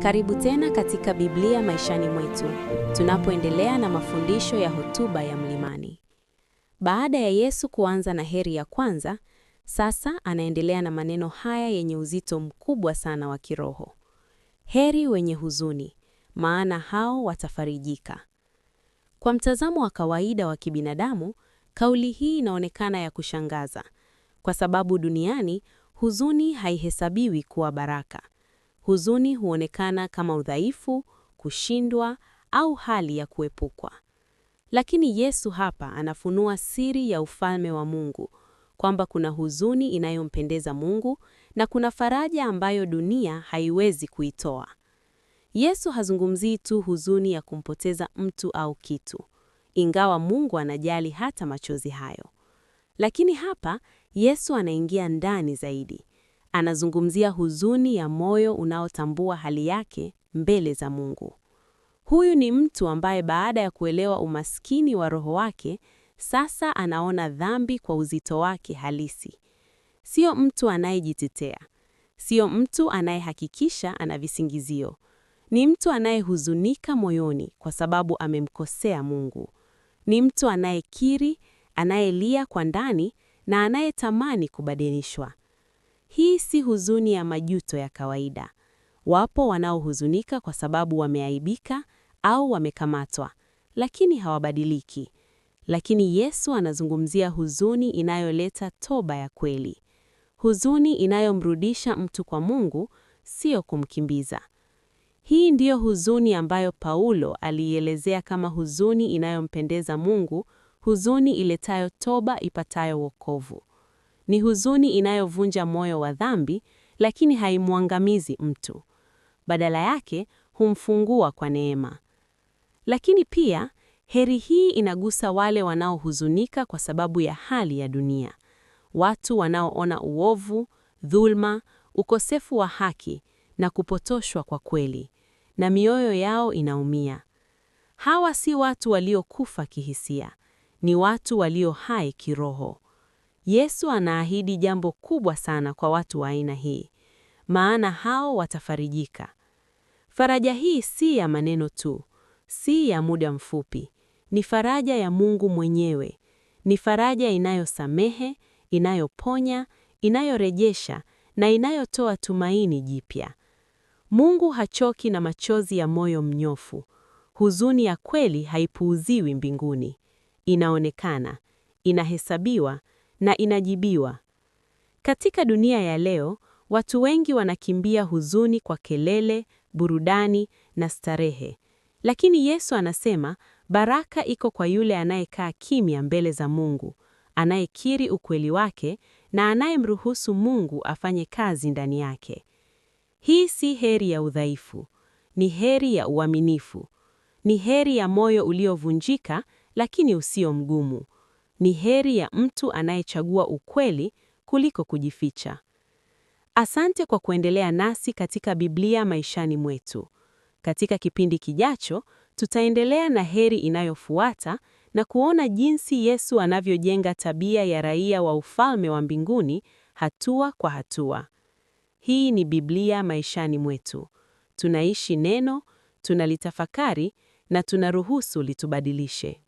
Karibu tena katika Biblia maishani mwetu, tunapoendelea na mafundisho ya hotuba ya mlimani. Baada ya Yesu kuanza na heri ya kwanza, sasa anaendelea na maneno haya yenye uzito mkubwa sana wa kiroho. Heri wenye huzuni, maana hao watafarijika. Kwa mtazamo wa kawaida wa kibinadamu, kauli hii inaonekana ya kushangaza, kwa sababu duniani huzuni haihesabiwi kuwa baraka. Huzuni huonekana kama udhaifu, kushindwa au hali ya kuepukwa. Lakini Yesu hapa anafunua siri ya ufalme wa Mungu, kwamba kuna huzuni inayompendeza Mungu na kuna faraja ambayo dunia haiwezi kuitoa. Yesu hazungumzii tu huzuni ya kumpoteza mtu au kitu, ingawa Mungu anajali hata machozi hayo. Lakini hapa Yesu anaingia ndani zaidi. Anazungumzia huzuni ya moyo unaotambua hali yake mbele za Mungu. Huyu ni mtu ambaye baada ya kuelewa umaskini wa roho wake, sasa anaona dhambi kwa uzito wake halisi. Sio mtu anayejitetea. Sio mtu anayehakikisha ana visingizio. Ni mtu anayehuzunika moyoni kwa sababu amemkosea Mungu. Ni mtu anayekiri, anayelia kwa ndani na anayetamani kubadilishwa. Hii si huzuni ya majuto ya kawaida. Wapo wanaohuzunika kwa sababu wameaibika au wamekamatwa, lakini hawabadiliki. Lakini Yesu anazungumzia huzuni inayoleta toba ya kweli. Huzuni inayomrudisha mtu kwa Mungu, sio kumkimbiza. Hii ndiyo huzuni ambayo Paulo alielezea kama huzuni inayompendeza Mungu, huzuni iletayo toba ipatayo wokovu. Ni huzuni inayovunja moyo wa dhambi, lakini haimwangamizi mtu. Badala yake, humfungua kwa neema. Lakini pia, heri hii inagusa wale wanaohuzunika kwa sababu ya hali ya dunia. Watu wanaoona uovu, dhulma, ukosefu wa haki na kupotoshwa kwa kweli, na mioyo yao inaumia. Hawa si watu waliokufa kihisia, ni watu walio hai kiroho. Yesu anaahidi jambo kubwa sana kwa watu wa aina hii, maana hao watafarijika. Faraja hii si ya maneno tu, si ya muda mfupi, ni faraja ya Mungu mwenyewe. Ni faraja inayosamehe, inayoponya, inayorejesha na inayotoa tumaini jipya. Mungu hachoki na machozi ya moyo mnyofu. Huzuni ya kweli haipuuziwi mbinguni. Inaonekana, inahesabiwa na inajibiwa. Katika dunia ya leo, watu wengi wanakimbia huzuni kwa kelele, burudani na starehe. Lakini Yesu anasema, baraka iko kwa yule anayekaa kimya mbele za Mungu, anayekiri ukweli wake na anayemruhusu Mungu afanye kazi ndani yake. Hii si heri ya udhaifu, ni heri ya uaminifu. Ni heri ya moyo uliovunjika lakini usio mgumu. Ni heri ya mtu anayechagua ukweli kuliko kujificha. Asante kwa kuendelea nasi katika Biblia maishani mwetu. Katika kipindi kijacho, tutaendelea na heri inayofuata na kuona jinsi Yesu anavyojenga tabia ya raia wa ufalme wa mbinguni hatua kwa hatua. Hii ni Biblia maishani mwetu. Tunaishi neno, tunalitafakari na tunaruhusu litubadilishe.